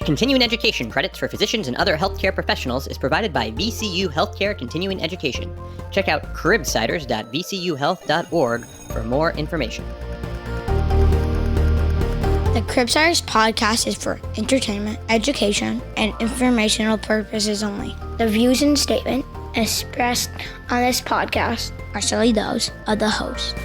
Continuing education credits for physicians and other healthcare professionals is provided by VCU Healthcare Continuing Education. Check out cribsiders.vcuhealth.org for more information. The Cribsiders podcast is for entertainment, education, and informational purposes only. The views and statements expressed on this podcast are solely those of the host.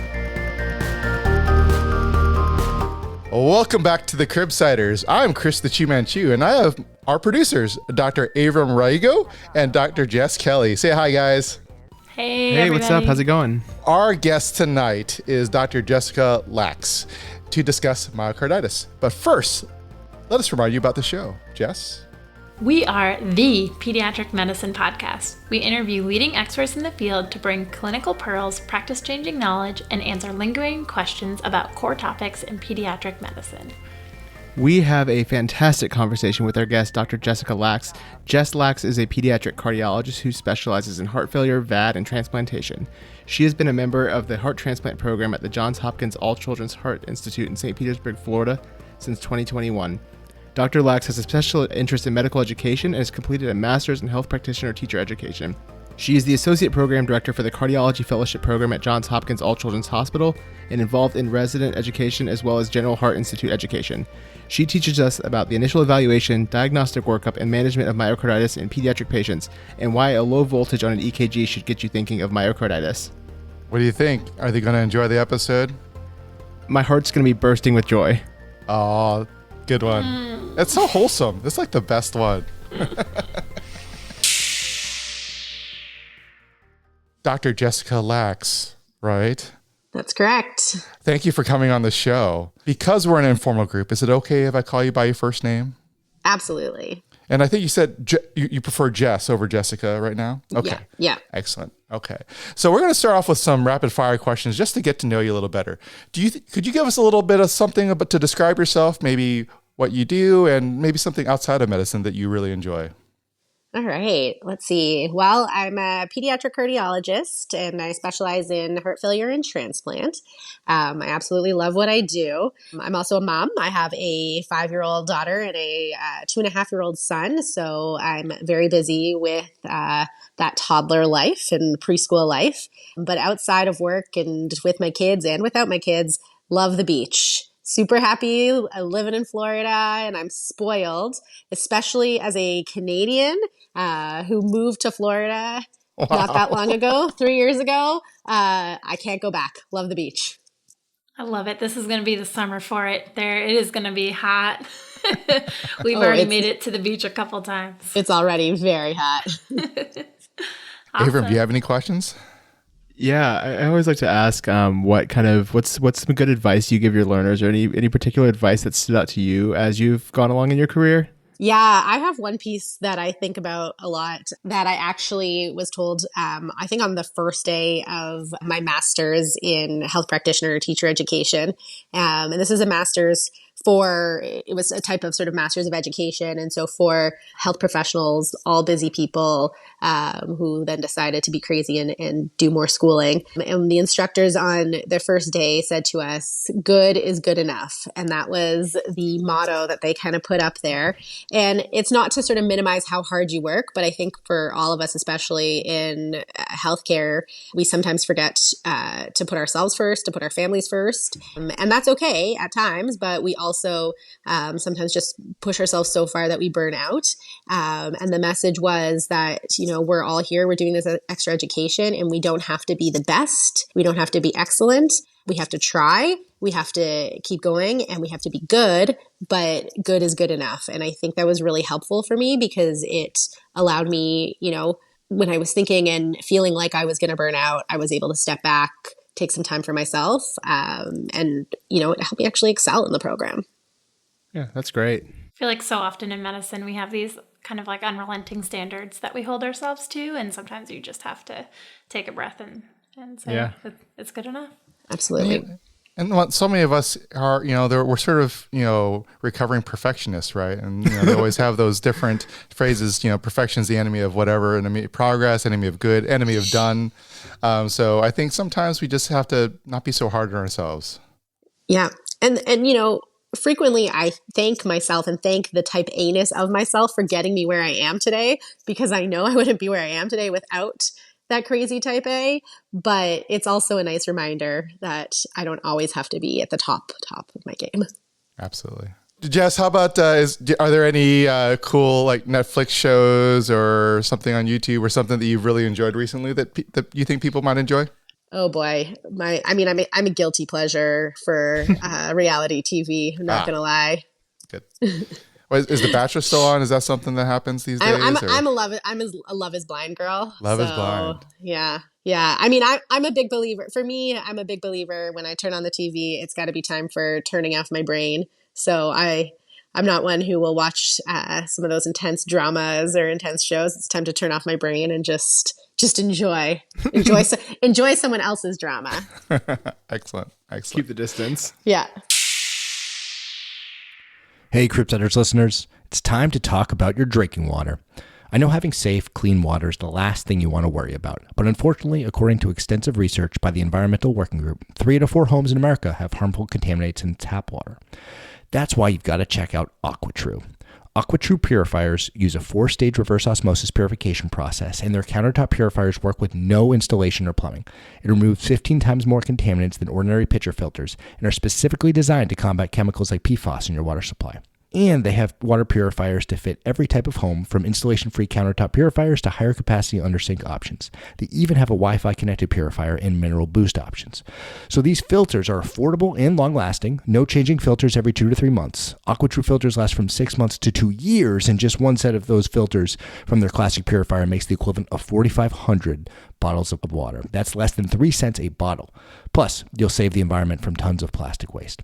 Welcome back to the Cribsiders. I'm Chris the Chew Man Chew, and I have our producers, Dr. Avram Raigo and Dr. Jess Kelly. Say hi, guys. Hey, everybody. What's up? How's it going? Our guest tonight is Dr. Jessica Lax to discuss myocarditis. But first, let us remind you about the show. Jess? We are the Pediatric Medicine Podcast. We interview leading experts in the field to bring clinical pearls, practice-changing knowledge, and answer lingering questions about core topics in pediatric medicine. We have a fantastic conversation with our guest, Dr. Jessica Lax. Jess Lax is a pediatric cardiologist who specializes in heart failure, VAD, and transplantation. She has been a member of the heart transplant program at the Johns Hopkins All Children's Heart Institute in St. Petersburg, Florida, since 2021. Dr. Lax has a special interest in medical education and has completed a master's in health practitioner teacher education. She is the Associate Program Director for the Cardiology Fellowship Program at Johns Hopkins All Children's Hospital and involved in resident education as well as General Heart Institute education. She teaches us about the initial evaluation, diagnostic workup, and management of myocarditis in pediatric patients and why a low voltage on an EKG should get you thinking of myocarditis. What do you think? Are they going to enjoy the episode? My heart's going to be bursting with joy. Oh, good one. It's so wholesome. It's like the best one. Dr. Jessica Lax, right? That's correct. Thank you for coming on the show. Because we're an informal group, is it okay if I call you by your first name? Absolutely. And I think you said you prefer Jess over Jessica right now? Okay. Yeah. Excellent. Okay. So we're going to start off with some rapid fire questions just to get to know you a little better. Could you give us a little bit of something to describe yourself, maybe what you do and maybe something outside of medicine that you really enjoy? All right. Let's see. Well, I'm a pediatric cardiologist and I specialize in heart failure and transplant. I absolutely love what I do. I'm also a mom. I have a 5-year-old daughter and a 2.5-year-old son. So I'm very busy with that toddler life and preschool life. But outside of work and with my kids and without my kids, love the beach. Super happy living in Florida, and I'm spoiled, especially as a Canadian who moved to Florida not that long ago, 3 years ago. I can't go back. Love the beach. I love it. This is going to be the summer for it. It is going to be hot. We've already made it to the beach a couple times. It's already very hot. Awesome. Avram, do you have any questions? Yeah, I always like to ask what's some good advice you give your learners, or any particular advice that stood out to you as you've gone along in your career? Yeah, I have one piece that I think about a lot that I actually was told, I think on the first day of my master's in health practitioner teacher education. And this is a master's it was a type of sort of master's of education. And so for health professionals, all busy people who then decided to be crazy and do more schooling. And the instructors on their first day said to us, good is good enough. And that was the motto that they kind of put up there. And it's not to sort of minimize how hard you work, but I think for all of us, especially in healthcare, we sometimes forget to put ourselves first, to put our families first. And that's okay at times, but we also sometimes just push ourselves so far that we burn out. And the message was that, we're all here, we're doing this extra education, and we don't have to be the best. We don't have to be excellent. We have to try. We have to keep going, and we have to be good, but good is good enough. And I think that was really helpful for me because it allowed me, when I was thinking and feeling like I was going to burn out, I was able to step back, take some time for myself, and, it helped me actually excel in the program. Yeah, that's great. I feel like so often in medicine, we have these kind of like unrelenting standards that we hold ourselves to. And sometimes you just have to take a breath and say, it's good enough. Absolutely. And so many of us are, we're sort of, recovering perfectionists, right? And, they always have those different phrases, perfection is the enemy of whatever, enemy of progress, enemy of good, enemy of done. So I think sometimes we just have to not be so hard on ourselves. Yeah. And frequently I thank myself and thank the type A-ness of myself for getting me where I am today, because I know I wouldn't be where I am today without that crazy type A. But it's also a nice reminder that I don't always have to be at the top of my game. Absolutely. Jess, how about, are there any cool like Netflix shows or something on YouTube or something that you've really enjoyed recently that you think people might enjoy? Oh boy. I'm a guilty pleasure for reality TV. I'm not going to lie. Good. Is The Bachelor still on? Is that something that happens these days? I'm a Love is Blind girl. Love is Blind. Yeah. Yeah. I mean, I'm a big believer. For me, I'm a big believer when I turn on the TV, it's got to be time for turning off my brain. So I'm not one who will watch some of those intense dramas or intense shows. It's time to turn off my brain and just enjoy someone else's drama. Excellent. Keep the distance. Yeah. Hey, Cribsiders listeners, it's time to talk about your drinking water. I know having safe, clean water is the last thing you want to worry about, but unfortunately, according to extensive research by the Environmental Working Group, 3 out of 4 homes in America have harmful contaminants in tap water. That's why you've got to check out AquaTrue. AquaTrue purifiers use a 4-stage reverse osmosis purification process, and their countertop purifiers work with no installation or plumbing. It removes 15 times more contaminants than ordinary pitcher filters and are specifically designed to combat chemicals like PFAS in your water supply. And they have water purifiers to fit every type of home, from installation-free countertop purifiers to higher capacity under-sink options. They even have a Wi-Fi connected purifier and mineral boost options. So these filters are affordable and long-lasting, no changing filters every 2 to 3 months. AquaTrue filters last from 6 months to 2 years, and just one set of those filters from their classic purifier makes the equivalent of 4,500 bottles of water. That's less than 3 cents a bottle. Plus, you'll save the environment from tons of plastic waste.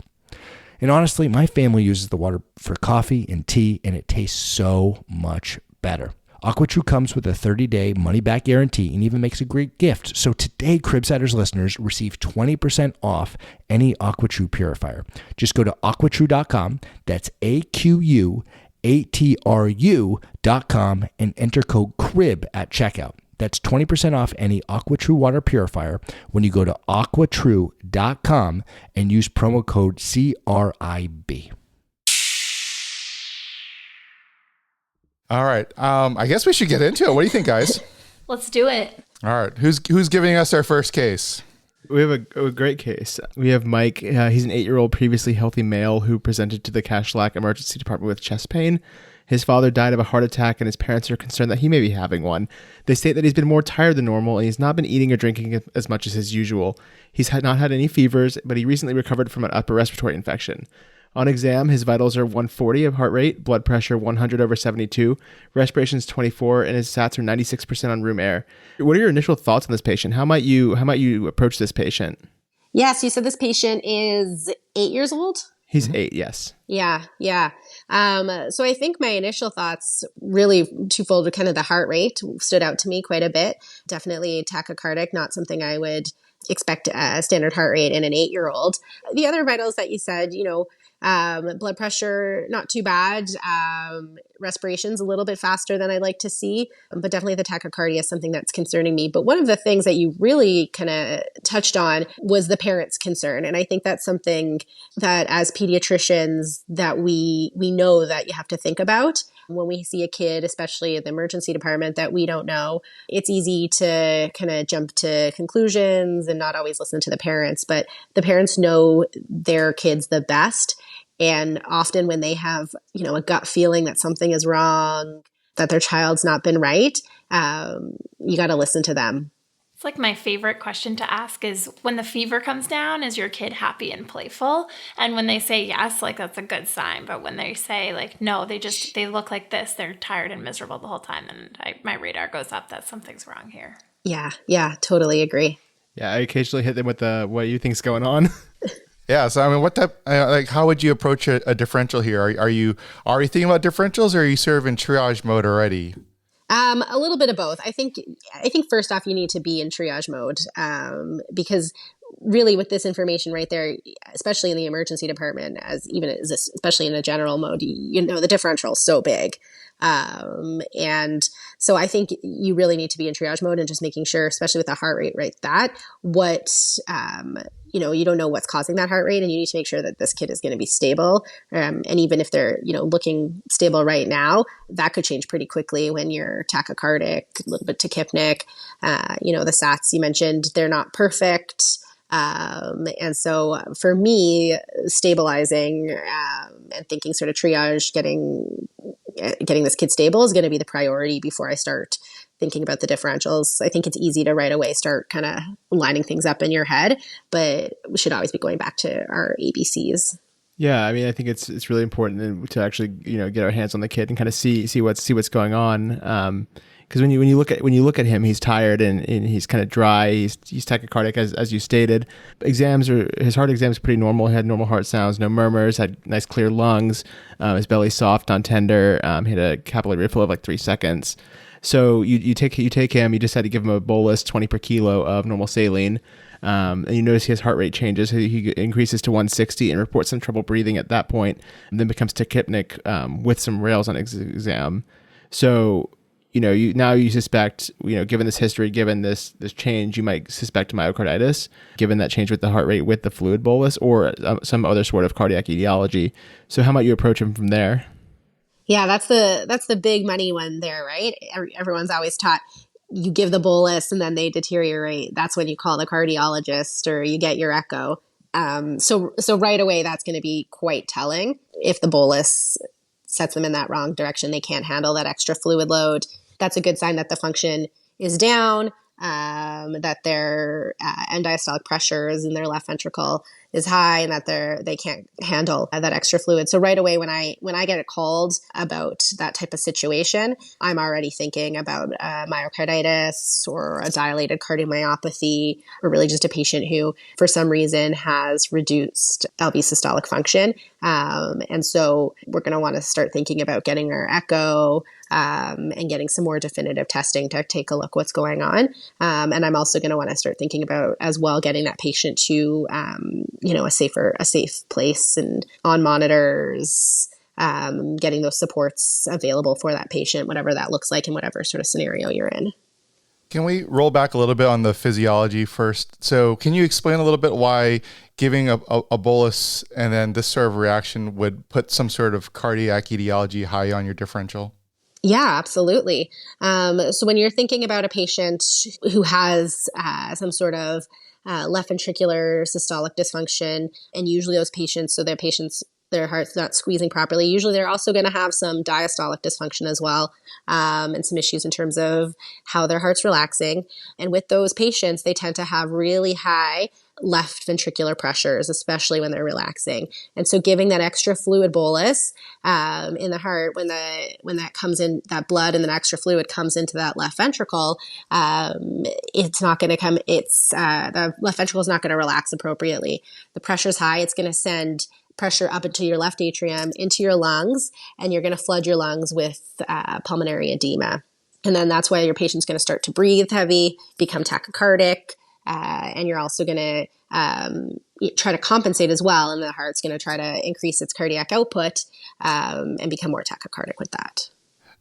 And honestly, my family uses the water for coffee and tea, and it tastes so much better. AquaTrue comes with a 30-day money-back guarantee and even makes a great gift. So today, Cribsiders listeners receive 20% off any AquaTrue purifier. Just go to aquatrue.com, that's AQUATRU.com, and enter code CRIB at checkout. That's 20% off any AquaTrue water purifier when you go to aquatrue.com and use promo code CRIB. All right. I guess we should get into it. What do you think, guys? Let's do it. All right. Who's giving us our first case? We have a great case. We have Mike. He's an 8-year-old previously healthy male who presented to the Cashlack Emergency Department with chest pain. His father died of a heart attack, and his parents are concerned that he may be having one. They state that he's been more tired than normal, and he's not been eating or drinking as much as his usual. He's not had any fevers, but he recently recovered from an upper respiratory infection. On exam, his vitals are 140 of heart rate, blood pressure 100/72, respirations 24, and his sats are 96% on room air. What are your initial thoughts on this patient? How might you approach this patient? Yes, you said this patient is 8 years old? He's 8, yes. Yeah. So I think my initial thoughts really twofold. Kind of the heart rate stood out to me quite a bit. Definitely tachycardic, not something I would expect a standard heart rate in an 8-year-old. The other vitals that you said, blood pressure, not too bad. Respiration's a little bit faster than I'd like to see, but definitely the tachycardia is something that's concerning me. But one of the things that you really kind of touched on was the parents' concern. And I think that's something that as pediatricians that we know that you have to think about. When we see a kid, especially in the emergency department, that we don't know, it's easy to kind of jump to conclusions and not always listen to the parents. But the parents know their kids the best. And often when they have, a gut feeling that something is wrong, that their child's not been right, you got to listen to them. It's like my favorite question to ask is, when the fever comes down, is your kid happy and playful? And when they say yes, that's a good sign. But when they say no, they look like this, they're tired and miserable the whole time, then my radar goes up that something's wrong here. Yeah, totally agree. Yeah, I occasionally hit them with what you think's going on. Yeah. So, what type, how would you approach a differential here? Are you thinking about differentials, or are you sort of in triage mode already? A little bit of both. I think first off, you need to be in triage mode, because really with this information right there, especially in the emergency department, especially in a general mode, the differential is so big. And so I think you really need to be in triage mode and just making sure, especially with the heart rate, right, that what you don't know what's causing that heart rate, and you need to make sure that this kid is going to be stable. And even if they're, looking stable right now, that could change pretty quickly when you're tachycardic, a little bit tachypnic. The SATs you mentioned, they're not perfect. And so for me, stabilizing and thinking sort of triage, getting this kid stable is going to be the priority before I start thinking about the differentials. I think it's easy to right away start kind of lining things up in your head, but we should always be going back to our ABCs. Yeah, I mean, I think it's really important to actually get our hands on the kid and kind of see what's going on. Because when you look at him, he's tired and he's kind of dry. He's tachycardic as you stated. His heart exam is pretty normal. He had normal heart sounds, no murmurs, had nice clear lungs. His belly soft, non-tender. He had a capillary refill of like 3 seconds. So you take him. You just had to give him a bolus 20 per kilo of normal saline. And you notice his heart rate changes. He increases to 160 and reports some trouble breathing at that point, and then becomes tachypnic with some rails on exam. So you suspect, given this history, given this change, you might suspect myocarditis, given that change with the heart rate with the fluid bolus, or some other sort of cardiac etiology. So how might you approach him from there? Yeah, that's the big money one there, right? Everyone's always taught you give the bolus and then they deteriorate. That's when you call the cardiologist or you get your echo. So right away, that's going to be quite telling. If the bolus sets them in that wrong direction, they can't handle that extra fluid load. That's a good sign that the function is down, that their end diastolic pressures in their left ventricle is high, and that they can't handle that extra fluid. So right away, when I get called about that type of situation, I'm already thinking about myocarditis or a dilated cardiomyopathy, or really just a patient who, for some reason, has reduced LV systolic function. And so we're going to want to start thinking about getting our echo and getting some more definitive testing to take a look what's going on. And I'm also going to want to start thinking about as well getting that patient to a safe place and on monitors, getting those supports available for that patient, whatever that looks like in whatever sort of scenario you're in. Can we roll back a little bit on the physiology first? So can you explain a little bit why giving a bolus and then this sort of reaction would put some sort of cardiac etiology high on your differential? Yeah, absolutely. So when you're thinking about a patient who has some sort of left ventricular systolic dysfunction, and usually those patients, their heart's not squeezing properly, usually they're also going to have some diastolic dysfunction as well, and some issues in terms of how their heart's relaxing. And with those patients, they tend to have really high left ventricular pressures, especially when they're relaxing. And so giving that extra fluid bolus in the heart, when that comes in, that blood and the extra fluid comes into that left ventricle, it's not going to come, the left ventricle is not going to relax appropriately. The pressure's high. It's going to send pressure up into your left atrium, into your lungs, and you're going to flood your lungs with pulmonary edema. And then that's why your patient's going to start to breathe heavy, become tachycardic, and you're also going to try to compensate as well. And the heart's going to try to increase its cardiac output and become more tachycardic with that.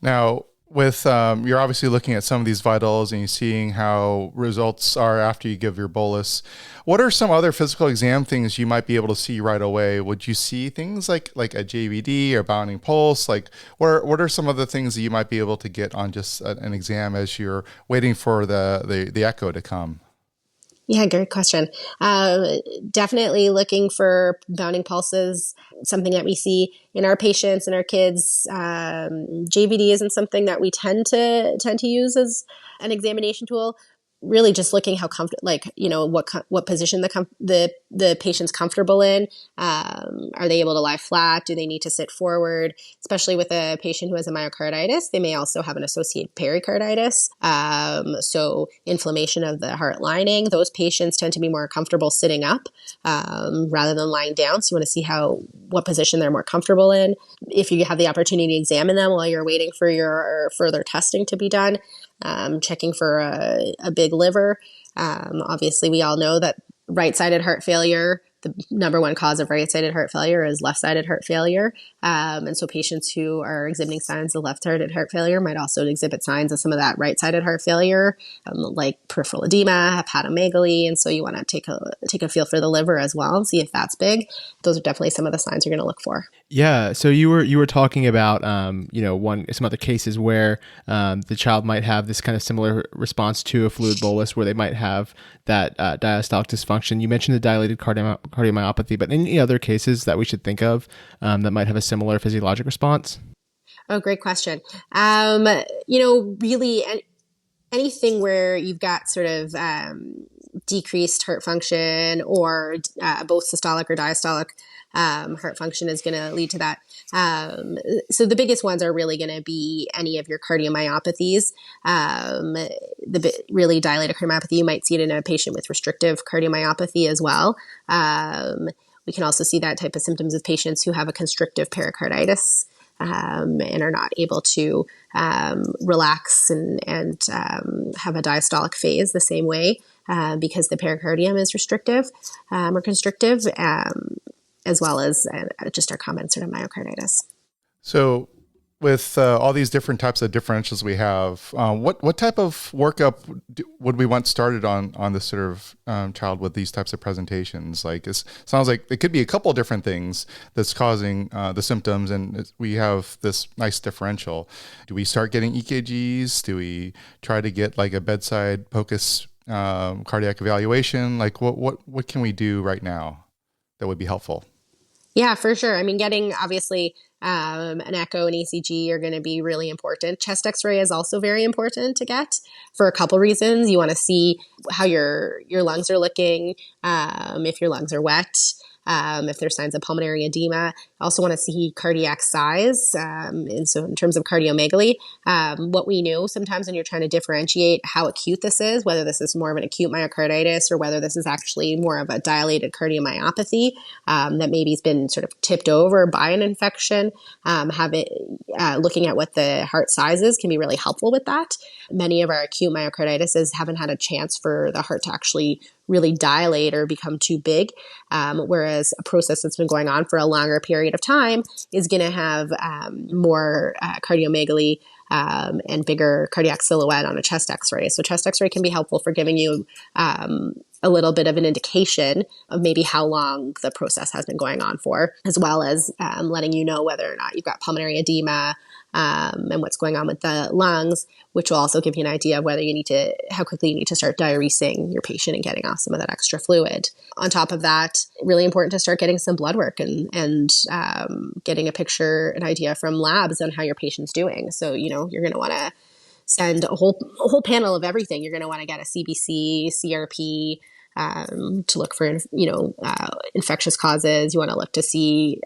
Now, with you're obviously looking at some of these vitals and you're seeing how results are after you give your bolus. What are some other physical exam things you might be able to see right away? Would you see things like a JVD or bounding pulse? Like what are some of the things that you might be able to get on just an exam as you're waiting for the echo to come? Yeah, great question. Definitely looking for bounding pulses, something that we see in our patients and our kids. JVD isn't something that we tend to use as an examination tool. Really just looking how comfortable, what position the patient's comfortable in. Are they able to lie flat? Do they need to sit forward? Especially with a patient who has a myocarditis, they may also have an associated pericarditis. So inflammation of the heart lining. Those patients tend to be more comfortable sitting up rather than lying down. So you want to see what position they're more comfortable in. If you have the opportunity to examine them while you're waiting for your further testing to be done. Checking for a big liver. Obviously, we all know that right-sided heart failure the number one cause of right-sided heart failure is left-sided heart failure. And so patients who are exhibiting signs of left-sided heart failure might also exhibit signs of some of that right-sided heart failure, like peripheral edema, hepatomegaly. And so you want to take a feel for the liver as well and see if that's big. Those are definitely some of the signs you're going to look for. Yeah. So you were talking about, some other cases where the child might have this kind of similar response to a fluid bolus where they might have that diastolic dysfunction. You mentioned the dilated cardiomyopathy, but any other cases that we should think of that might have a similar physiologic response? Oh, great question. Really anything where you've got sort of decreased heart function or both systolic or diastolic heart function is going to lead to that. So the biggest ones are really going to be any of your cardiomyopathies. The really dilated cardiomyopathy, you might see it in a patient with restrictive cardiomyopathy as well. We can also see that type of symptoms of patients who have a constrictive pericarditis and are not able to relax and have a diastolic phase the same way because the pericardium is restrictive or constrictive, as well as just our common sort of myocarditis. So with all these different types of differentials we have, what type of workup would we want started on this sort of child with these types of presentations? Like it sounds like it could be a couple of different things that's causing the symptoms, and we have this nice differential. Do we start getting EKGs? Do we try to get like a bedside POCUS cardiac evaluation? Like what can we do right now that would be helpful? Yeah, for sure. I mean, getting obviously an echo and ECG are going to be really important. Chest X-ray is also very important to get for a couple reasons. You want to see how your lungs are looking, if your lungs are wet, if there's signs of pulmonary edema. I also want to see cardiac size. And so in terms of cardiomegaly, what we know sometimes when you're trying to differentiate how acute this is, whether this is more of an acute myocarditis or whether this is actually more of a dilated cardiomyopathy that maybe has been sort of tipped over by an infection, looking at what the heart size is can be really helpful with that. Many of our acute myocarditis haven't had a chance for the heart to actually really dilate or become too big, whereas a process that's been going on for a longer period of time is going to have more cardiomegaly and bigger cardiac silhouette on a chest X-ray. So chest X-ray can be helpful for giving you a little bit of an indication of maybe how long the process has been going on for, as well as letting you know whether or not you've got pulmonary edema and what's going on with the lungs, which will also give you an idea of whether how quickly you need to start diuresing your patient and getting off some of that extra fluid. On top of that, really important to start getting some blood work and getting an idea from labs on how your patient's doing. So, you're going to want to send a whole panel of everything. You're going to want to get a CBC, CRP, to look for, infectious causes. You want to look to see,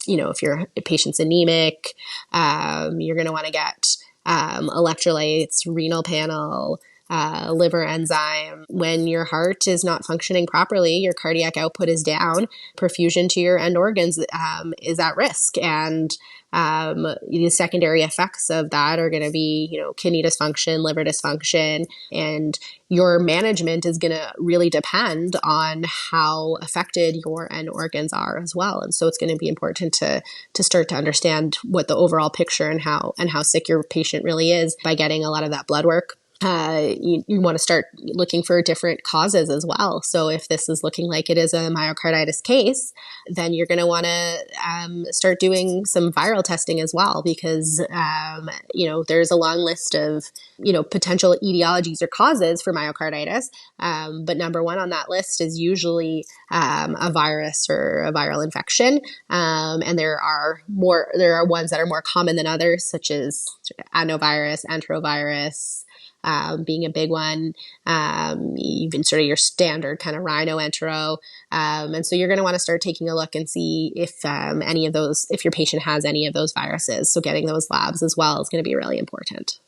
if your patient's anemic. You're going to want to get electrolytes, renal panel, liver enzyme. When your heart is not functioning properly, your cardiac output is down, perfusion to your end organs is at risk. And the secondary effects of that are going to be, kidney dysfunction, liver dysfunction, and your management is going to really depend on how affected your end organs are as well. And so it's going to be important to start to understand what the overall picture and how sick your patient really is by getting a lot of that blood work. You want to start looking for different causes as well. So if this is looking like it is a myocarditis case, then you're going to want to start doing some viral testing as well, because, there's a long list of, potential etiologies or causes for myocarditis. But number one on that list is usually a virus or a viral infection. And there are ones that are more common than others, such as adenovirus, enterovirus, being a big one, even sort of your standard kind of rhinoentero. And so you're going to want to start taking a look and see if if your patient has any of those viruses. So getting those labs as well is going to be really important.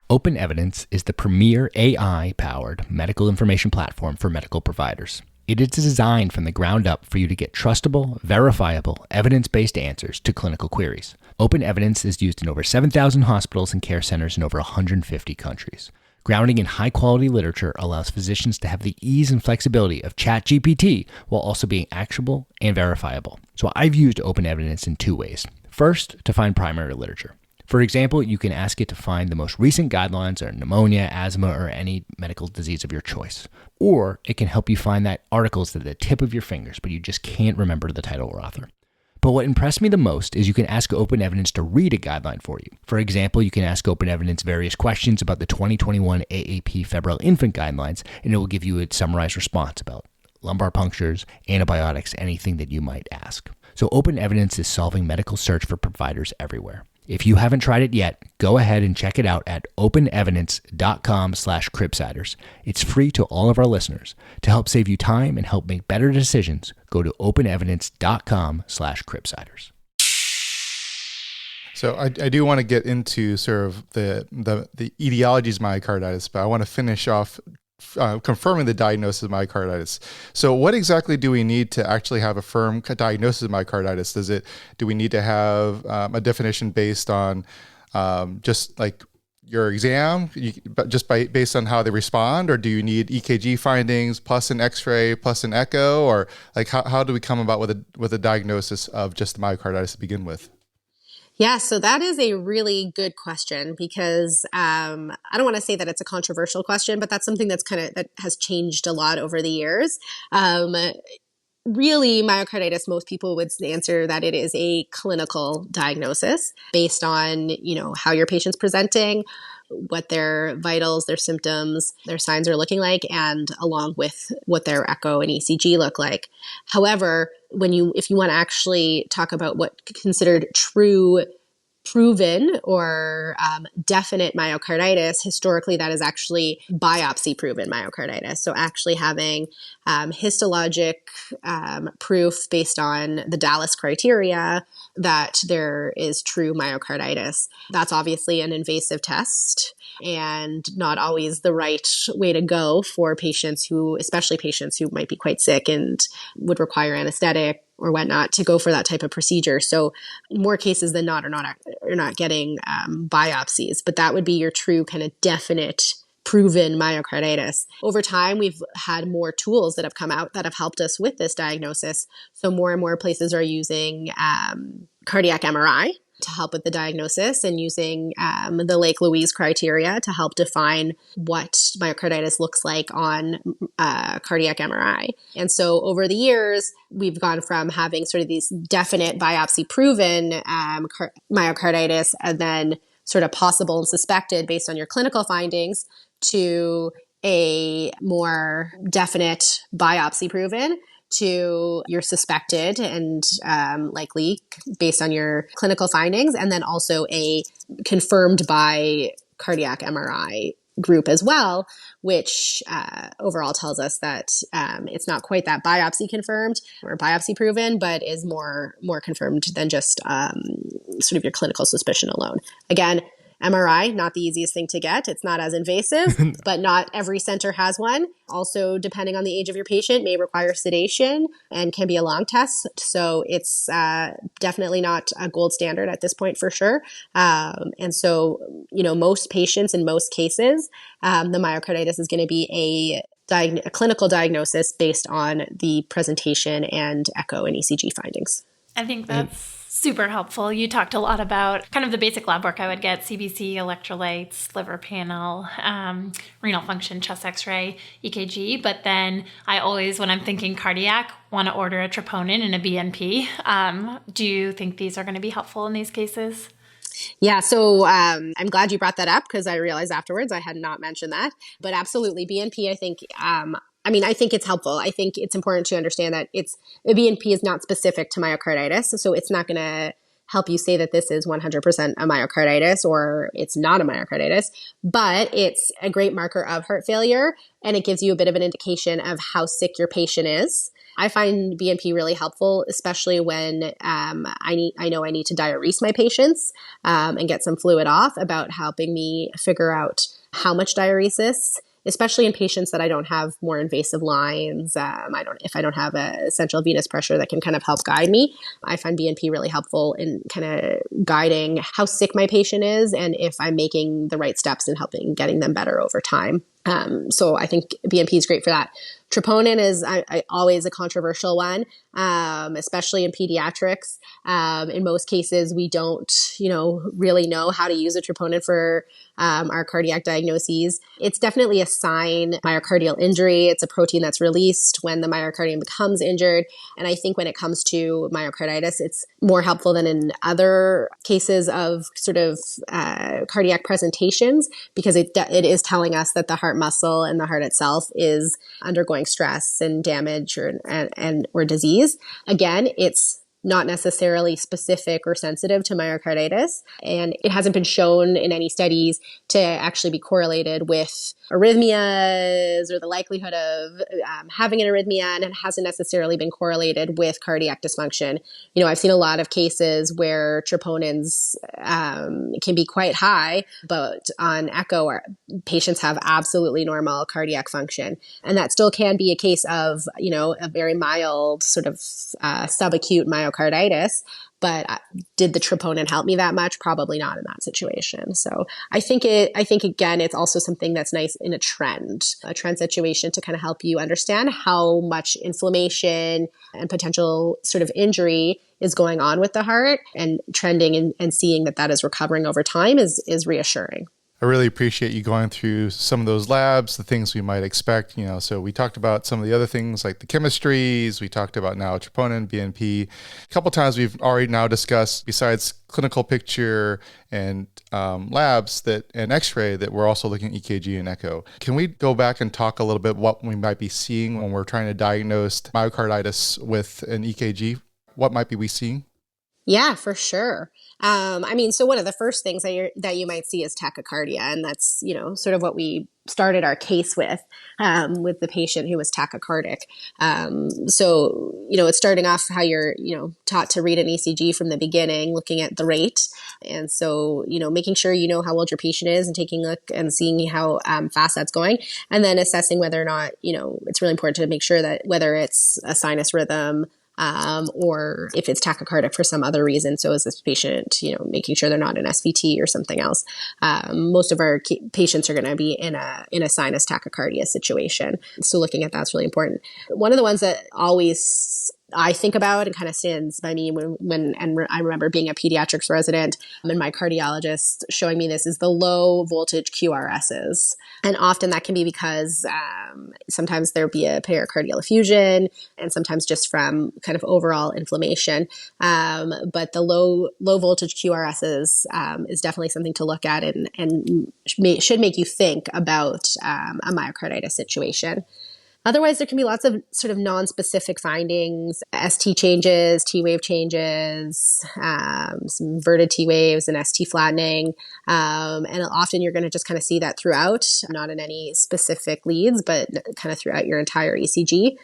Open Evidence is the premier AI-powered medical information platform for medical providers. It is designed from the ground up for you to get trustable, verifiable, evidence-based answers to clinical queries. Open Evidence is used in over 7,000 hospitals and care centers in over 150 countries. Grounding in high-quality literature allows physicians to have the ease and flexibility of ChatGPT while also being actionable and verifiable. So I've used open evidence in 2 ways. First, to find primary literature. For example, you can ask it to find the most recent guidelines on pneumonia, asthma, or any medical disease of your choice. Or it can help you find that articles at the tip of your fingers, but you just can't remember the title or author. But what impressed me the most is you can ask Open Evidence to read a guideline for you. For example, you can ask Open Evidence various questions about the 2021 AAP febrile infant guidelines, and it will give you a summarized response about lumbar punctures, antibiotics, anything that you might ask. So Open Evidence is solving medical search for providers everywhere. If you haven't tried it yet, go ahead and check it out at openevidence.com/Cribsiders. It's free to all of our listeners. To help save you time and help make better decisions, go to openevidence.com/Cribsiders. So I do want to get into sort of the etiologies of myocarditis, but I want to finish off confirming the diagnosis of myocarditis. So what exactly do we need to actually have a firm diagnosis of myocarditis? Do we need to have a definition based on just like your exam, based on how they respond, or do you need EKG findings plus an X-ray plus an echo, or like how do we come about with a diagnosis of just myocarditis to begin with? Yeah, so that is a really good question because I don't want to say that it's a controversial question, but that's something that has changed a lot over the years. Really, myocarditis, most people would answer that it is a clinical diagnosis based on, how your patient's presenting, what their vitals, their symptoms, their signs are looking like, and along with what their echo and ECG look like. However, if you want to actually talk about what considered true proven or definite myocarditis, historically that is actually biopsy proven myocarditis. So actually having histologic proof based on the Dallas criteria that there is true myocarditis. That's obviously an invasive test and not always the right way to go for especially patients who might be quite sick and would require anesthetic or whatnot to go for that type of procedure. So more cases than not are not getting biopsies, but that would be your true kind of definite proven myocarditis. Over time, we've had more tools that have come out that have helped us with this diagnosis. So more and more places are using cardiac MRI to help with the diagnosis and using the Lake Louise criteria to help define what myocarditis looks like on cardiac MRI. And so over the years, we've gone from having sort of these definite biopsy proven myocarditis and then sort of possible and suspected based on your clinical findings to a more definite biopsy proven to your suspected and likely based on your clinical findings, and then also a confirmed by cardiac MRI group as well, which overall tells us that it's not quite that biopsy confirmed or biopsy proven, but is more confirmed than just sort of your clinical suspicion alone. Again, MRI, not the easiest thing to get. It's not as invasive, but not every center has one. Also, depending on the age of your patient, may require sedation and can be a long test. So it's definitely not a gold standard at this point for sure. And so, most patients in most cases, the myocarditis is going to be a clinical diagnosis based on the presentation and echo and ECG findings. I think that's super helpful. You talked a lot about kind of the basic lab work I would get: CBC, electrolytes, liver panel, renal function, chest x-ray, EKG. But then I always, when I'm thinking cardiac, want to order a troponin and a BNP. Do you think these are going to be helpful in these cases? Yeah, so I'm glad you brought that up because I realized afterwards I had not mentioned that. But absolutely, BNP, I think I think it's helpful. I think it's important to understand that a BNP is not specific to myocarditis. So it's not going to help you say that this is 100% a myocarditis or it's not a myocarditis, but it's a great marker of heart failure. And it gives you a bit of an indication of how sick your patient is. I find BNP really helpful, especially when I know I need to diurese my patients and get some fluid off, about helping me figure out how much diuresis especially in patients that I don't have more invasive lines. If I don't have a central venous pressure that can kind of help guide me, I find BNP really helpful in kind of guiding how sick my patient is and if I'm making the right steps in helping getting them better over time. So I think BNP is great for that. Troponin is always a controversial one, especially in pediatrics. In most cases, we don't, really know how to use a troponin for our cardiac diagnoses. It's definitely a sign of myocardial injury. It's a protein that's released when the myocardium becomes injured. And I think when it comes to myocarditis, it's more helpful than in other cases of sort of cardiac presentations, because it is telling us that the heart muscle and the heart itself is undergoing stress and damage or disease. Again, it's not necessarily specific or sensitive to myocarditis, and it hasn't been shown in any studies to actually be correlated with arrhythmias or the likelihood of having an arrhythmia, and it hasn't necessarily been correlated with cardiac dysfunction. I've seen a lot of cases where troponins can be quite high, but on echo, patients have absolutely normal cardiac function. And that still can be a case of, a very mild sort of subacute myocarditis. But did the troponin help me that much? Probably not in that situation. So I think again, it's also something that's nice in a trend situation to kind of help you understand how much inflammation and potential sort of injury is going on with the heart, and trending and seeing that is recovering over time is reassuring. I really appreciate you going through some of those labs, the things we might expect, so we talked about some of the other things like the chemistries, we talked about now troponin, BNP. A couple times we've already now discussed, besides clinical picture and labs and x-ray, that we're also looking at EKG and echo. Can we go back and talk a little bit what we might be seeing when we're trying to diagnose myocarditis with an EKG? What might be we seeing? Yeah, for sure. So one of the first things that you might see is tachycardia, and that's, sort of what we started our case with the patient who was tachycardic. It's starting off how you're, taught to read an ECG from the beginning, looking at the rate. And so, making sure you know how old your patient is and taking a look and seeing how fast that's going, and then assessing whether or not, it's really important to make sure that whether it's a sinus rhythm, or if it's tachycardic for some other reason. So is this patient, making sure they're not an SVT or something else. Most of our patients are going to be in a sinus tachycardia situation. So looking at that's really important. One of the ones that always I think about and kind of stands by me when I remember being a pediatrics resident and my cardiologist showing me this is the low voltage QRSs. And often that can be because sometimes there'll be a pericardial effusion and sometimes just from kind of overall inflammation. But the low voltage QRSs is definitely something to look at and should make you think about a myocarditis situation. Otherwise, there can be lots of sort of non-specific findings, ST changes, T wave changes, some inverted T waves and ST flattening. And often you're going to just kind of see that throughout, not in any specific leads, but kind of throughout your entire ECG.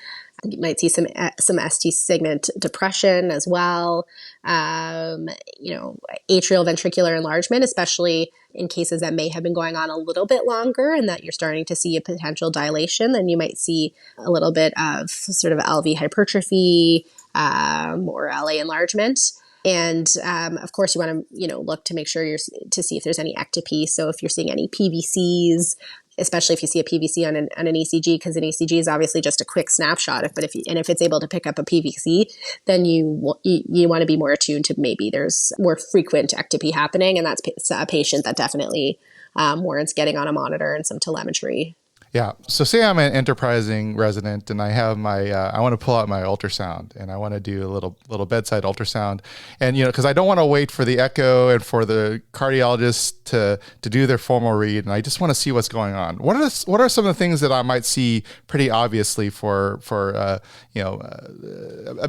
You might see some ST segment depression as well. Atrial ventricular enlargement, especially in cases that may have been going on a little bit longer and that you're starting to see a potential dilation, then you might see a little bit of sort of LV hypertrophy or LA enlargement. And of course, you want to look to make sure to see if there's any ectopy. So if you're seeing any PVCs, especially if you see a PVC on an ECG, because an ECG is obviously just a quick snapshot. If it's able to pick up a PVC, then you want to be more attuned to maybe there's more frequent ectopy happening, and that's a patient that definitely warrants getting on a monitor and some telemetry. Yeah. So say I'm an enterprising resident and I have I want to pull out my ultrasound and I want to do a little bedside ultrasound, and because I don't want to wait for the echo and for the cardiologist to do their formal read, and I just want to see what's going on. What are some of the things that I might see pretty obviously for a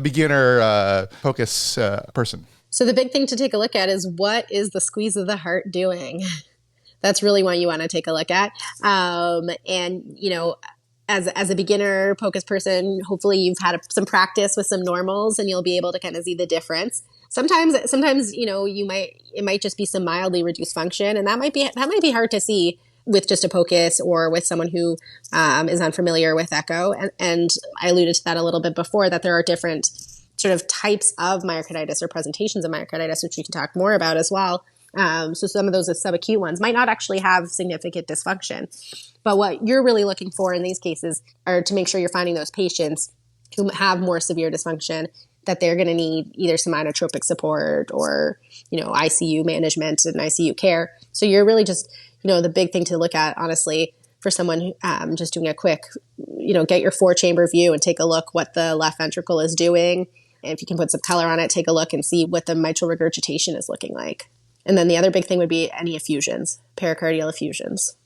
beginner focus person? So the big thing to take a look at is, what is the squeeze of the heart doing? That's really what you want to take a look at. As a beginner POCUS person, hopefully you've had some practice with some normals and you'll be able to kind of see the difference. Sometimes it might just be some mildly reduced function, and that might be hard to see with just a POCUS or with someone who is unfamiliar with echo. And I alluded to that a little bit before, that there are different sort of types of myocarditis or presentations of myocarditis, which we can talk more about as well. So some of those subacute ones might not actually have significant dysfunction. But what you're really looking for in these cases are to make sure you're finding those patients who have more severe dysfunction, that they're going to need either some inotropic support or, ICU management and ICU care. So you're really just, the big thing to look at, honestly, for someone just doing a quick, get your 4-chamber view and take a look what the left ventricle is doing. And if you can put some color on it, take a look and see what the mitral regurgitation is looking like. And then the other big thing would be any effusions, pericardial effusions.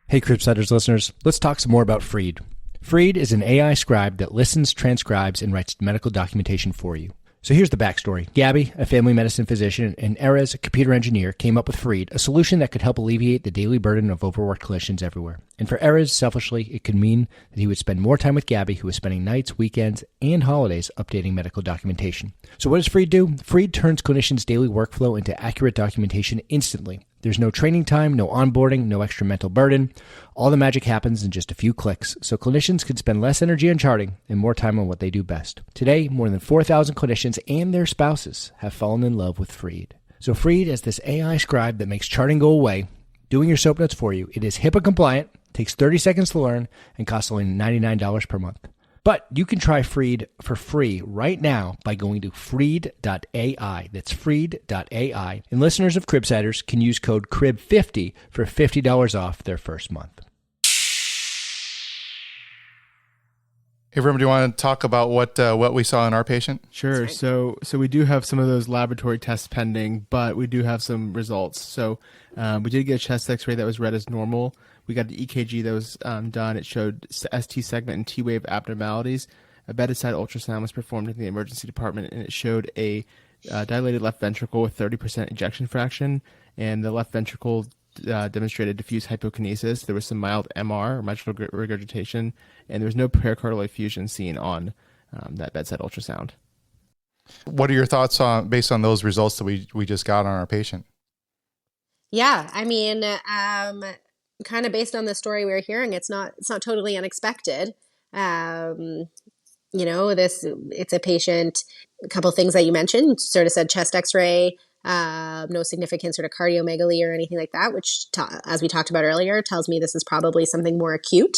Hey, Cribsiders listeners, let's talk some more about Freed. Freed is an AI scribe that listens, transcribes, and writes medical documentation for you. So here's the backstory. Gabby, a family medicine physician, and Erez, a computer engineer, came up with Freed, a solution that could help alleviate the daily burden of overworked clinicians everywhere. And for Erez, selfishly, it could mean that he would spend more time with Gabby, who was spending nights, weekends, and holidays updating medical documentation. So what does Freed do? Freed turns clinicians' daily workflow into accurate documentation instantly. There's no training time, no onboarding, no extra mental burden. All the magic happens in just a few clicks, so clinicians can spend less energy on charting and more time on what they do best. Today, more than 4,000 clinicians and their spouses have fallen in love with Freed. So Freed is this AI scribe that makes charting go away, doing your SOAP notes for you. It is HIPAA compliant, takes 30 seconds to learn, and costs only $99 per month. But you can try Freed for free right now by going to freed.ai. That's freed.ai. And listeners of Cribsiders can use code CRIB50 for $50 off their first month. Hey, Rim, do you want to talk about what we saw in our patient? Sure. So we do have some of those laboratory tests pending, but we do have some results. So we did get a chest X-ray that was read as normal. We got the EKG that was done. It showed ST segment and T-wave abnormalities. A bedside ultrasound was performed in the emergency department, and it showed a dilated left ventricle with 30% ejection fraction, and the left ventricle demonstrated diffuse hypokinesis. There was some mild MR, or mitral regurgitation, and there was no pericardial effusion seen on that bedside ultrasound. What are your thoughts on based on those results that we just got on our patient? Yeah, I mean, kind of based on the story we were hearing, it's not totally unexpected. It's a patient. A couple of things that you mentioned, sort of said chest X-ray, no significant sort of cardiomegaly or anything like that, which, as we talked about earlier, tells me this is probably something more acute.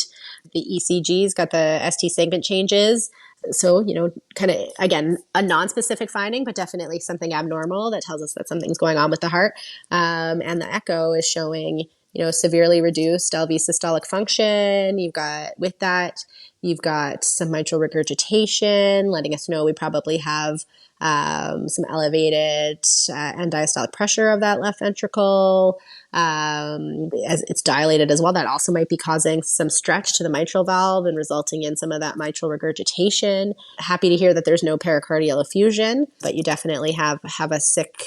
The ECG's got the ST segment changes. So, kind of, again, a non-specific finding, but definitely something abnormal that tells us that something's going on with the heart. And the echo is showing, severely reduced LV systolic function. You've got some mitral regurgitation, letting us know we probably have some elevated end diastolic pressure of that left ventricle. As it's dilated as well, that also might be causing some stretch to the mitral valve and resulting in some of that mitral regurgitation. Happy to hear that there's no pericardial effusion, but you definitely have a sick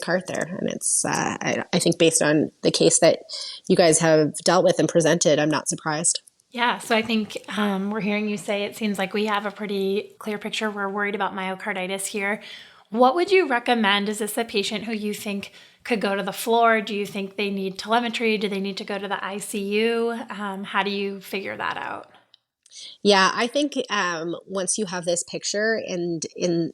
heart there. And it's, I think based on the case that you guys have dealt with and presented, I'm not surprised. Yeah, so I think we're hearing you say it seems like we have a pretty clear picture. We're worried about myocarditis here. What would you recommend? Is this a patient who you think could go to the floor? Do you think they need telemetry? Do they need to go to the ICU? How do you figure that out? Yeah, I think once you have this picture and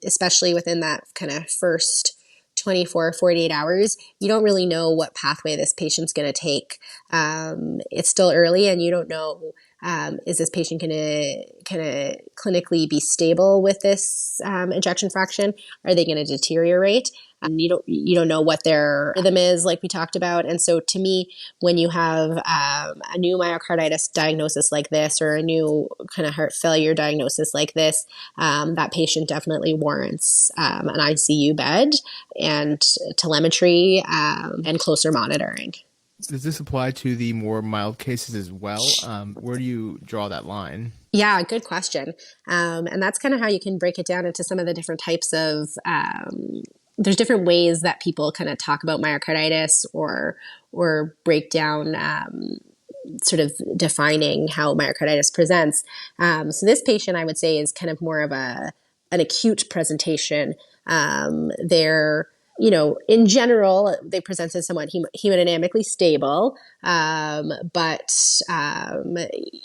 especially within that kind of first 24, 48 hours, you don't really know what pathway this patient's going to take. It's still early and you don't know, is this patient going to clinically be stable with this ejection fraction? Are they going to deteriorate? You don't know what their rhythm is, like we talked about. And so to me, when you have a new myocarditis diagnosis like this or a new kind of heart failure diagnosis like this, that patient definitely warrants an ICU bed and telemetry and closer monitoring. Does this apply to the more mild cases as well? Where do you draw that line? Yeah, good question. And that's kind of how you can break it down into some of the different types of there's different ways that people kind of talk about myocarditis or break down sort of defining how myocarditis presents. So this patient, I would say, is kind of more of an acute presentation. They're in general, they present as somewhat hemodynamically stable, but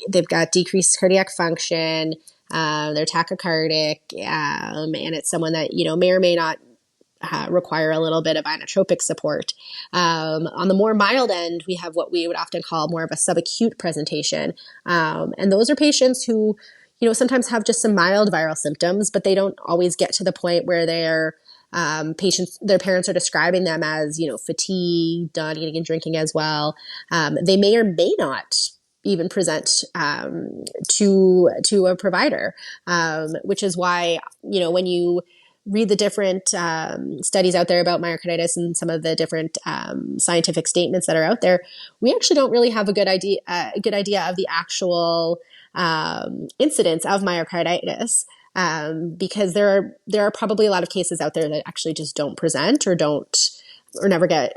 they've got decreased cardiac function, they're tachycardic, and it's someone that, may or may not require a little bit of inotropic support. On the more mild end, we have what we would often call more of a subacute presentation. And those are patients who, sometimes have just some mild viral symptoms, but they don't always get to the point where their parents are describing them as, fatigued, not eating and drinking as well. They may or may not even present to a provider, which is why, when you read the different studies out there about myocarditis and some of the different scientific statements that are out there, we actually don't really have a good idea of the actual incidence of myocarditis, because there are probably a lot of cases out there that actually just don't present or never get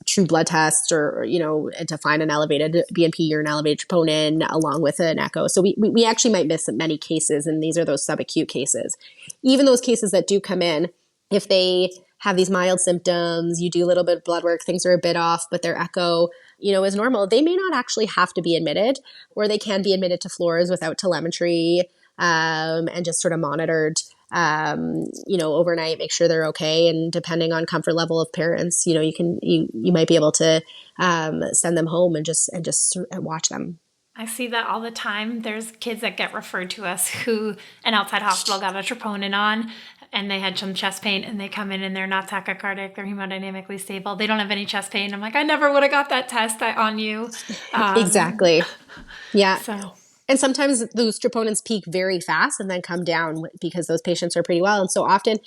true blood tests or and to find an elevated BNP or an elevated troponin along with an echo. So we actually might miss many cases, and these are those subacute cases. Even those cases that do come in, if they have these mild symptoms, you do a little bit of blood work, things are a bit off, but their echo, is normal, they may not actually have to be admitted, or they can be admitted to floors without telemetry, and just sort of monitored overnight, make sure they're okay. And depending on comfort level of parents, you might be able to send them home and just watch them. I see that all the time. There's kids that get referred to us who an outside hospital got a troponin on, and they had some chest pain, and they come in and they're not tachycardic, they're hemodynamically stable, they don't have any chest pain. I'm like, I never would have got that test on you. Exactly. Yeah. So. And sometimes those troponins peak very fast and then come down because those patients are pretty well. And so often,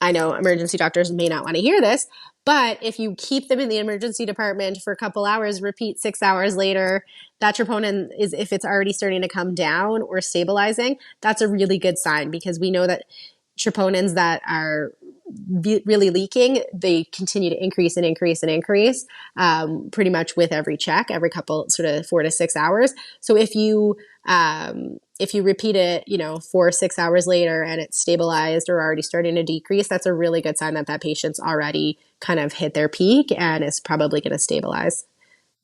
I know emergency doctors may not want to hear this, but if you keep them in the emergency department for a couple hours, repeat 6 hours later, that troponin if it's already starting to come down or stabilizing, that's a really good sign, because we know that troponins that are really leaking, they continue to increase and increase and increase, pretty much with every check, every couple sort of 4 to 6 hours. So if you repeat it, 4 or 6 hours later and it's stabilized or already starting to decrease, that's a really good sign that patient's already kind of hit their peak and is probably going to stabilize.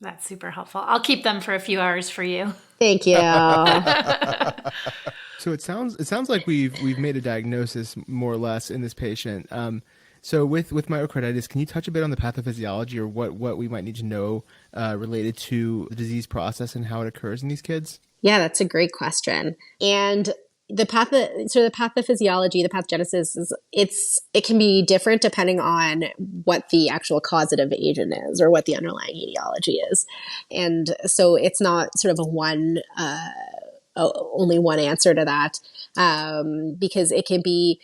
That's super helpful. I'll keep them for a few hours for you. Thank you. So it sounds like we've made a diagnosis more or less in this patient. So with myocarditis, can you touch a bit on the pathophysiology or what we might need to know related to the disease process and how it occurs in these kids? Yeah, that's a great question. And the pathophysiology, the pathogenesis it can be different depending on what the actual causative agent is or what the underlying etiology is. And so it's not sort of only one answer to that, because it can be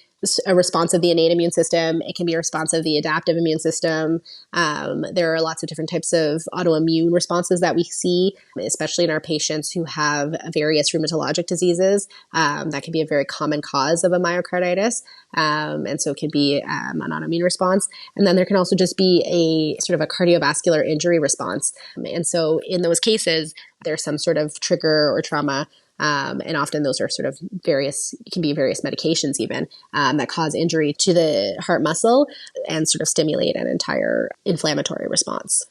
a response of the innate immune system. It can be a response of the adaptive immune system. There are lots of different types of autoimmune responses that we see, especially in our patients who have various rheumatologic diseases. That can be a very common cause of a myocarditis. And so it can be an autoimmune response. And then there can also just be a sort of a cardiovascular injury response. And so in those cases, there's some sort of trigger or trauma. And often those are sort of it can be various medications even, that cause injury to the heart muscle and sort of stimulate an entire inflammatory response.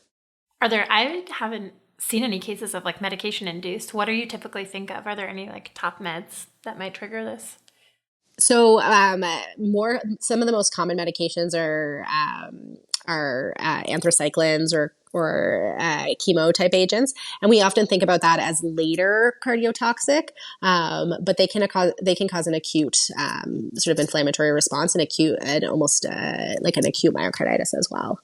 I haven't seen any cases of medication induced. What do you typically think of? Are there any top meds that might trigger this? So some of the most common medications are anthracyclines or chemo type agents. And we often think about that as later cardiotoxic, but they can cause an acute sort of inflammatory response and almost like an acute myocarditis as well.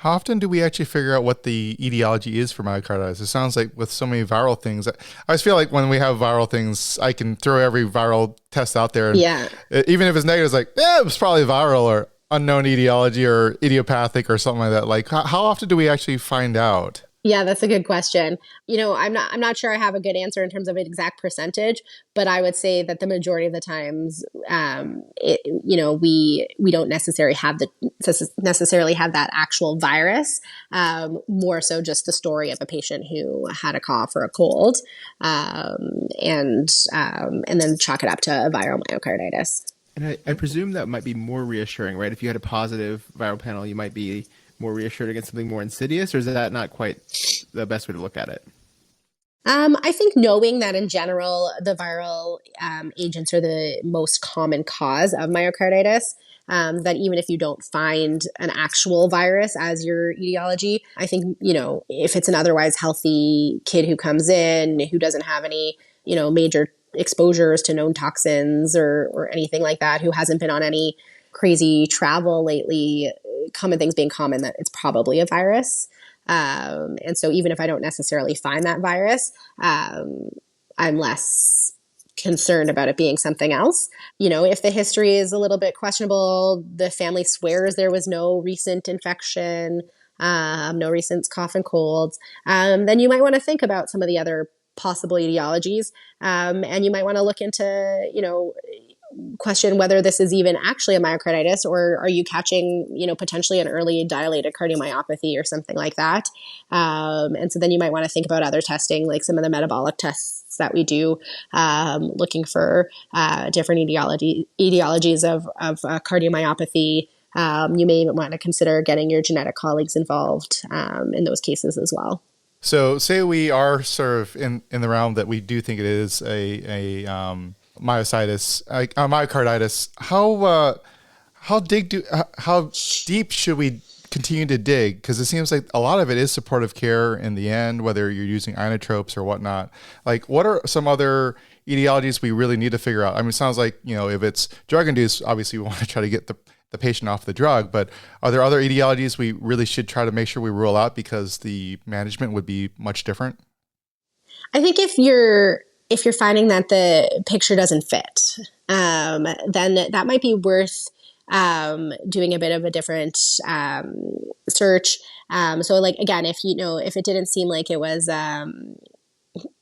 How often do we actually figure out what the etiology is for myocarditis? It sounds like with so many viral things, I always feel like when we have viral things, I can throw every viral test out there. And even if it's negative, it's like, it was probably viral or unknown etiology or idiopathic or something like that. How often do we actually find out? Yeah, that's a good question. I'm not sure I have a good answer in terms of an exact percentage, but I would say that the majority of the times, we don't necessarily have that actual virus. More so just the story of a patient who had a cough or a cold, and then chalk it up to a viral myocarditis. And I presume that might be more reassuring, right? If you had a positive viral panel, you might be more reassured against something more insidious, or is that not quite the best way to look at it? I think knowing that in general, the viral agents are the most common cause of myocarditis, that even if you don't find an actual virus as your etiology, I think, if it's an otherwise healthy kid who comes in, who doesn't have any, major exposures to known toxins or anything like that, who hasn't been on any crazy travel lately, common things being common, that it's probably a virus. And so even if I don't necessarily find that virus, I'm less concerned about it being something else. If the history is a little bit questionable, the family swears there was no recent infection, no recent cough and colds, then you might want to think about some of the other possible etiologies. And you might want to look into, question whether this is even actually a myocarditis, or are you catching, potentially an early dilated cardiomyopathy or something like that. And so then you might want to think about other testing, like some of the metabolic tests that we do, looking for different etiologies of cardiomyopathy. You may even want to consider getting your genetic colleagues involved in those cases as well. So say we are sort of in the realm that we do think it is a myocarditis. How deep should we continue to dig? Because it seems like a lot of it is supportive care in the end, whether you're using inotropes or whatnot. Like, what are some other etiologies we really need to figure out? I mean, it sounds like, if it's drug induced, obviously we want to try to get the patient off the drug, but are there other etiologies we really should try to make sure we rule out because the management would be much different? I think if you're finding that the picture doesn't fit, then that might be worth doing a bit of a different search. So like, again, if it didn't seem like it was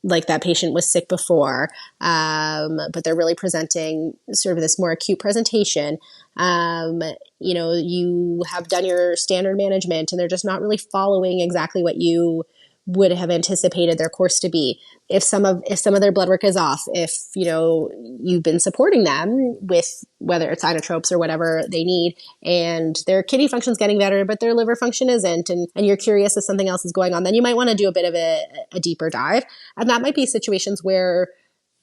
like that patient was sick before, but they're really presenting sort of this more acute presentation, you have done your standard management and they're just not really following exactly what you would have anticipated their course to be. If some of their blood work is off, if, you've been supporting them with whether it's inotropes or whatever they need, and their kidney function is getting better, but their liver function isn't, and you're curious if something else is going on, then you might want to do a bit of a deeper dive. And that might be situations where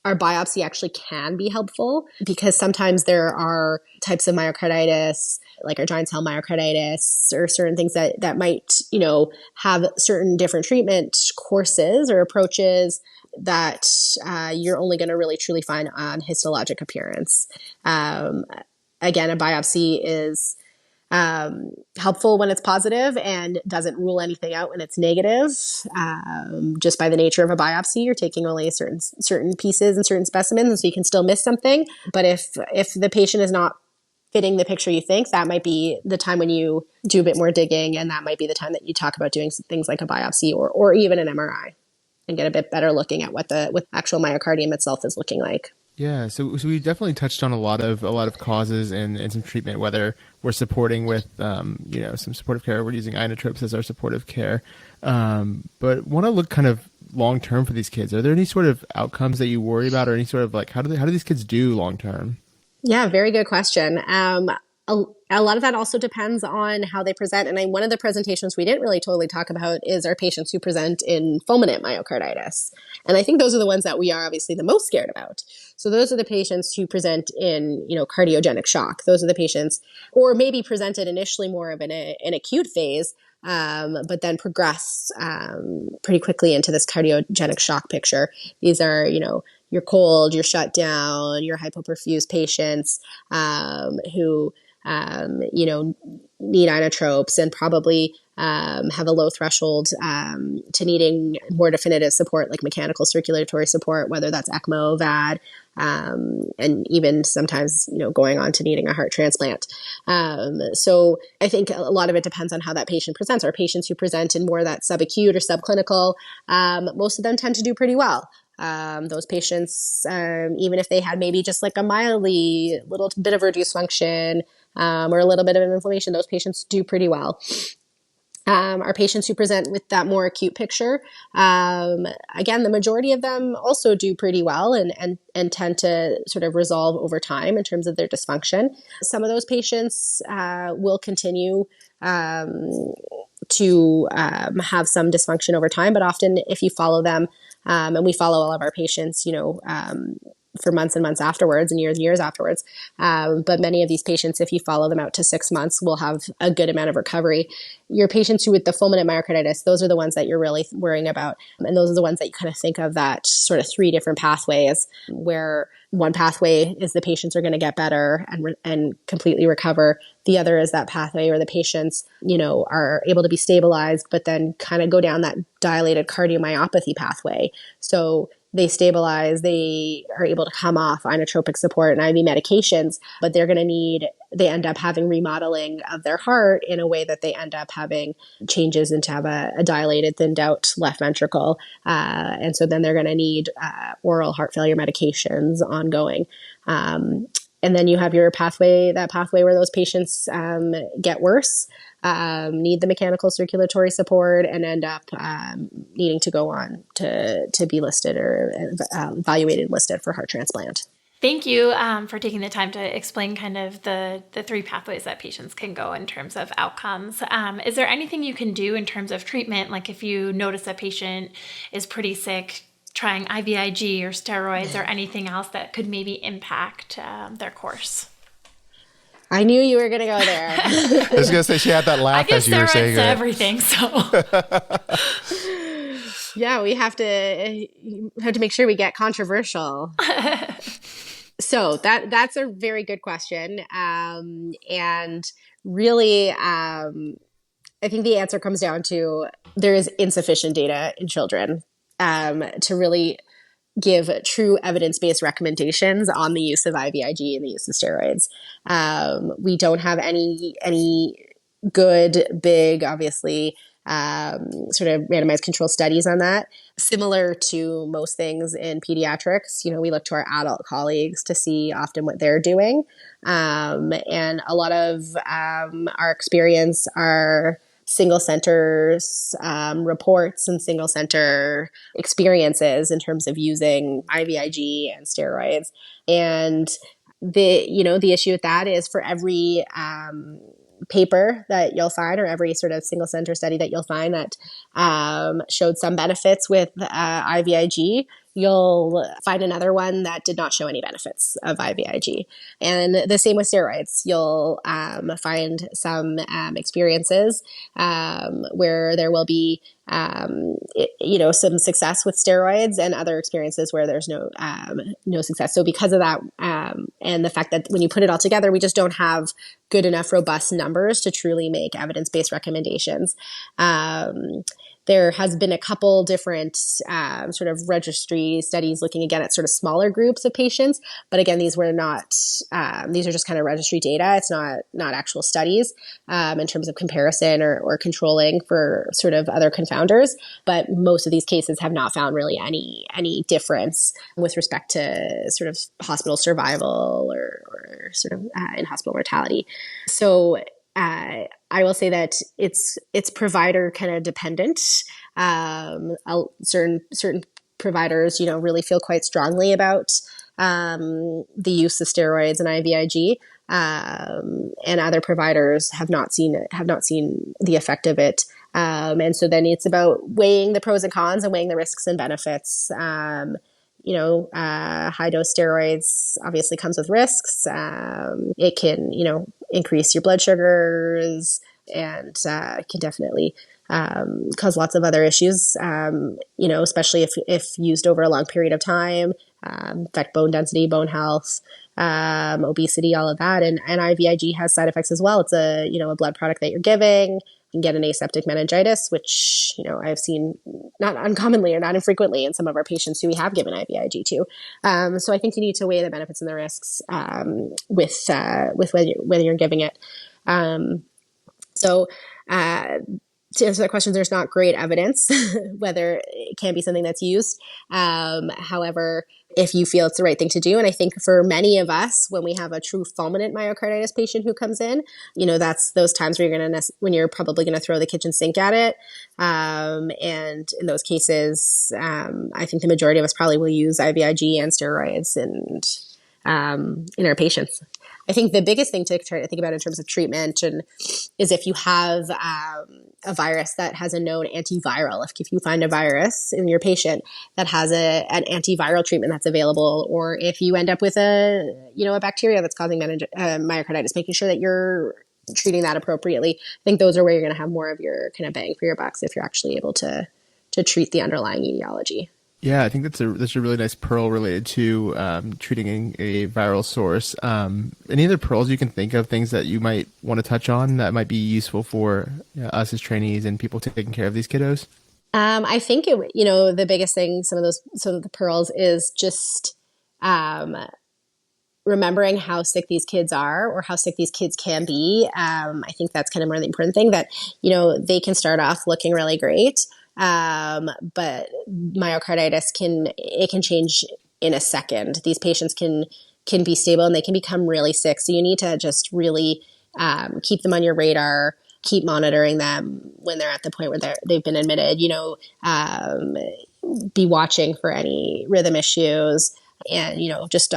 our biopsy actually can be helpful, because sometimes there are types of myocarditis, like our giant cell myocarditis, or certain things that might, have certain different treatment courses or approaches that you're only going to really truly find on histologic appearance. Again, a biopsy is helpful when it's positive and doesn't rule anything out when it's negative. Just by the nature of a biopsy, you're taking only certain pieces and certain specimens, and so you can still miss something. But if the patient is not fitting the picture you think, that might be the time when you do a bit more digging, and that might be the time that you talk about doing things like a biopsy or even an MRI, and get a bit better looking at what the actual myocardium itself is looking like. Yeah, so we definitely touched on a lot of causes and some treatment, whether we're supporting with some supportive care, we're using inotropes as our supportive care, but want to look kind of long term for these kids. Are there any sort of outcomes that you worry about, or any sort of like how do these kids do long term? Yeah, very good question. A lot of that also depends on how they present. And one of the presentations we didn't really totally talk about is our patients who present in fulminant myocarditis. And I think those are the ones that we are obviously the most scared about. So those are the patients who present in, cardiogenic shock. Those are the patients, or maybe presented initially more of an acute phase, but then progress pretty quickly into this cardiogenic shock picture. These are, you're cold, you're shut down, you're hypoperfused patients who need inotropes and probably have a low threshold to needing more definitive support, like mechanical circulatory support, whether that's ECMO, VAD, and even sometimes, going on to needing a heart transplant. So I think a lot of it depends on how that patient presents. Our patients who present in more that subacute or subclinical, most of them tend to do pretty well. Those patients, even if they had maybe just like a mildly little bit of reduced function, or a little bit of inflammation, those patients do pretty well. Our patients who present with that more acute picture, again, the majority of them also do pretty well and tend to sort of resolve over time in terms of their dysfunction. Some of those patients will continue to have some dysfunction over time, but often if you follow them, and we follow all of our patients, for months and months afterwards and years afterwards. But many of these patients, if you follow them out to 6 months, will have a good amount of recovery. Your patients who with the fulminant myocarditis, those are the ones that you're really worrying about. And those are the ones that you kind of think of that sort of 3 different pathways, where one pathway is the patients are going to get better and completely recover. The other is that pathway where the patients, are able to be stabilized, but then kind of go down that dilated cardiomyopathy pathway. So they stabilize, they are able to come off inotropic support and IV medications, but they end up having remodeling of their heart in a way that they end up having changes and to have a dilated, thinned out left ventricle. And so then they're going to need oral heart failure medications ongoing. And then you have that pathway where those patients get worse, need the mechanical circulatory support, and end up needing to go on to be listed or evaluated and listed for heart transplant. Thank you for taking the time to explain kind of the 3 pathways that patients can go in terms of outcomes. Is there anything you can do in terms of treatment? Like if you notice a patient is pretty sick, trying IVIG or steroids or anything else that could maybe impact their course? I knew you were going to go there. I was going to say, she had that laugh as you were saying I give steroids to everything, so. Yeah, we have to make sure we get controversial. So that's a very good question. And really, I think the answer comes down to there is insufficient data in children to really give true evidence-based recommendations on the use of IVIG and the use of steroids. We don't have any good, big, obviously, sort of randomized control studies on that. Similar to most things in pediatrics, we look to our adult colleagues to see often what they're doing. And a lot of our experience are single center reports and single center experiences in terms of using IVIG and steroids. And the issue with that is for every paper that you'll find, or every sort of single center study that you'll find that showed some benefits with IVIG, you'll find another one that did not show any benefits of IVIG. And the same with steroids. You'll find some experiences where there will be some success with steroids, and other experiences where there's no success. So because of that, and the fact that when you put it all together, we just don't have good enough robust numbers to truly make evidence-based recommendations. There has been a couple different sort of registry studies looking again at sort of smaller groups of patients, but again, these are just kind of registry data. It's not actual studies in terms of comparison or controlling for sort of other confounders. But most of these cases have not found really any difference with respect to sort of hospital survival or sort of in-hospital mortality. So I will say that it's provider kind of dependent. Certain providers, really feel quite strongly about the use of steroids and IVIG, and other providers have not seen the effect of it. And so then it's about weighing the pros and cons and weighing the risks and benefits. High dose steroids obviously comes with risks. It can, increase your blood sugars, and can definitely cause lots of other issues, especially if used over a long period of time, affect bone density, bone health, obesity, all of that. And IVIG has side effects as well. It's a blood product that you're giving. You can get an aseptic meningitis, which, I've seen not uncommonly or not infrequently in some of our patients who we have given IVIG to. So I think you need to weigh the benefits and the risks with whether you're giving it. To answer that question, there's not great evidence whether it can be something that's used. However, if you feel it's the right thing to do. And I think for many of us, when we have a true fulminant myocarditis patient who comes in, that's those times where when you're probably going to throw the kitchen sink at it. And in those cases, I think the majority of us probably will use IVIG and steroids in our patients. I think the biggest thing to try to think about in terms of treatment is if you have a virus that has a known antiviral. If you find a virus in your patient that has an antiviral treatment that's available, or if you end up with a bacteria that's causing myocarditis, making sure that you're treating that appropriately. I think those are where you're going to have more of your kind of bang for your bucks if you're actually able to treat the underlying etiology. Yeah, I think that's a really nice pearl related to treating a viral source. Any other pearls you can think of, things that you might want to touch on that might be useful for us as trainees and people taking care of these kiddos? I think the biggest thing, some of the pearls is just remembering how sick these kids are or how sick these kids can be. I think that's kind of more the important thing, that they can start off looking really great. But myocarditis can change in a second. These patients can be stable and they can become really sick. So you need to just really keep them on your radar, keep monitoring them when they're at the point where they've been admitted, be watching for any rhythm issues, and, just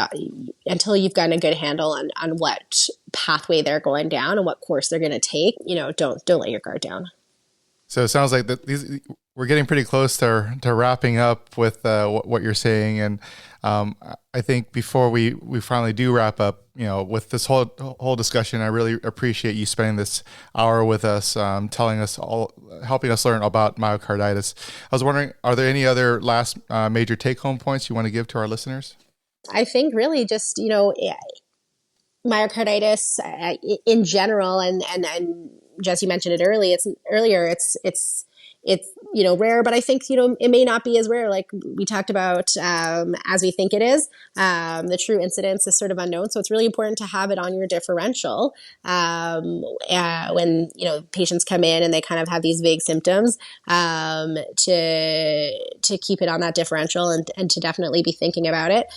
until you've gotten a good handle on what pathway they're going down and what course they're going to take, don't let your guard down. So it sounds like we're getting pretty close to wrapping up with what you're saying. And I think before we finally do wrap up, with this whole discussion, I really appreciate you spending this hour with us, telling us helping us learn about myocarditis. I was wondering, are there any other last major take-home points you want to give to our listeners? I think really just, myocarditis in general, and Jesse mentioned it earlier. It's rare, but I think, it may not be as rare, like we talked about, as we think it is. The true incidence is sort of unknown. So it's really important to have it on your differential. When, patients come in and they kind of have these vague symptoms, to keep it on that differential and to definitely be thinking about it.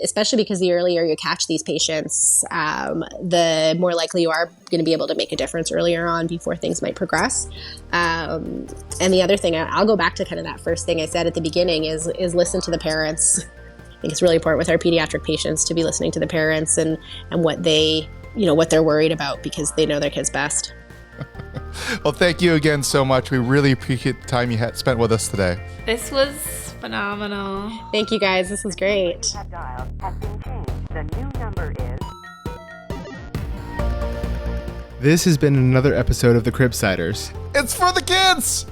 Especially because the earlier you catch these patients, the more likely you are going to be able to make a difference earlier on before things might progress. And the other thing, I'll go back to kind of that first thing I said at the beginning is listen to the parents. I think it's really important with our pediatric patients to be listening to the parents and what they, what they're worried about, because they know their kids best. Well, thank you again so much. We really appreciate the time you had spent with us today. This was phenomenal. Thank you guys. This was great. Dial has been changed. The new number is... This has been another episode of the Cribsiders. It's for the kids!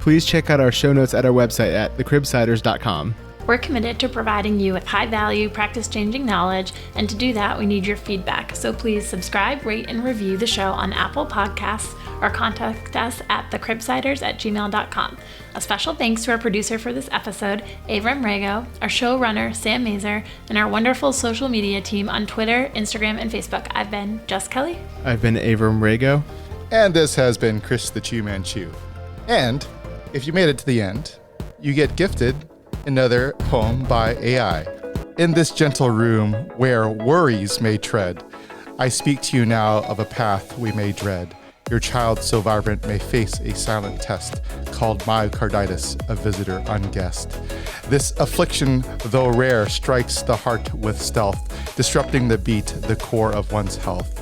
Please check out our show notes at our website at thecribsiders.com. We're committed to providing you with high-value, practice-changing knowledge, and to do that, we need your feedback. So please subscribe, rate, and review the show on Apple Podcasts or contact us at thecribsiders@gmail.com. A special thanks to our producer for this episode, Avram Rago, our showrunner, Sam Mazer, and our wonderful social media team on Twitter, Instagram, and Facebook. I've been Jess Kelly. I've been Avram Rago. And this has been Chris the Chew Man Chew. And if you made it to the end, you get gifted another poem by AI. In this gentle room where worries may tread, I speak to you now of a path we may dread. Your child so vibrant may face a silent test called myocarditis, a visitor unguessed. This affliction, though rare, strikes the heart with stealth, disrupting the beat, the core of one's health.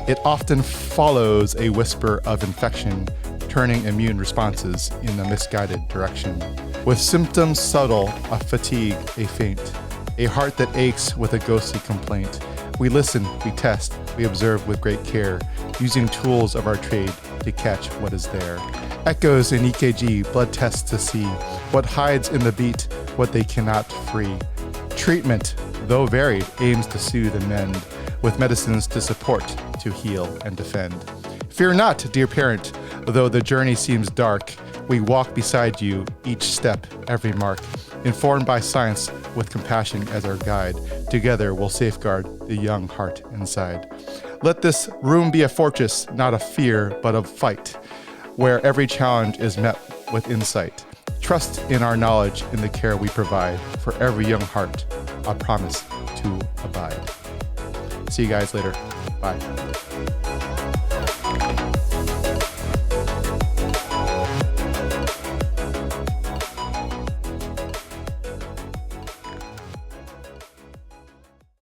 It often follows a whisper of infection, turning immune responses in a misguided direction. With symptoms subtle, a fatigue, a faint, a heart that aches with a ghostly complaint. We listen, we test, we observe with great care, using tools of our trade to catch what is there. Echoes in EKG, blood tests to see what hides in the beat, what they cannot free. Treatment, though varied, aims to soothe and mend, with medicines to support, to heal and defend. Fear not, dear parent, though the journey seems dark, we walk beside you, each step, every mark. Informed by science, with compassion as our guide, together we'll safeguard the young heart inside. Let this room be a fortress, not of fear, but of fight, where every challenge is met with insight. Trust in our knowledge in the care we provide for every young heart. I promise to abide. See you guys later. Bye.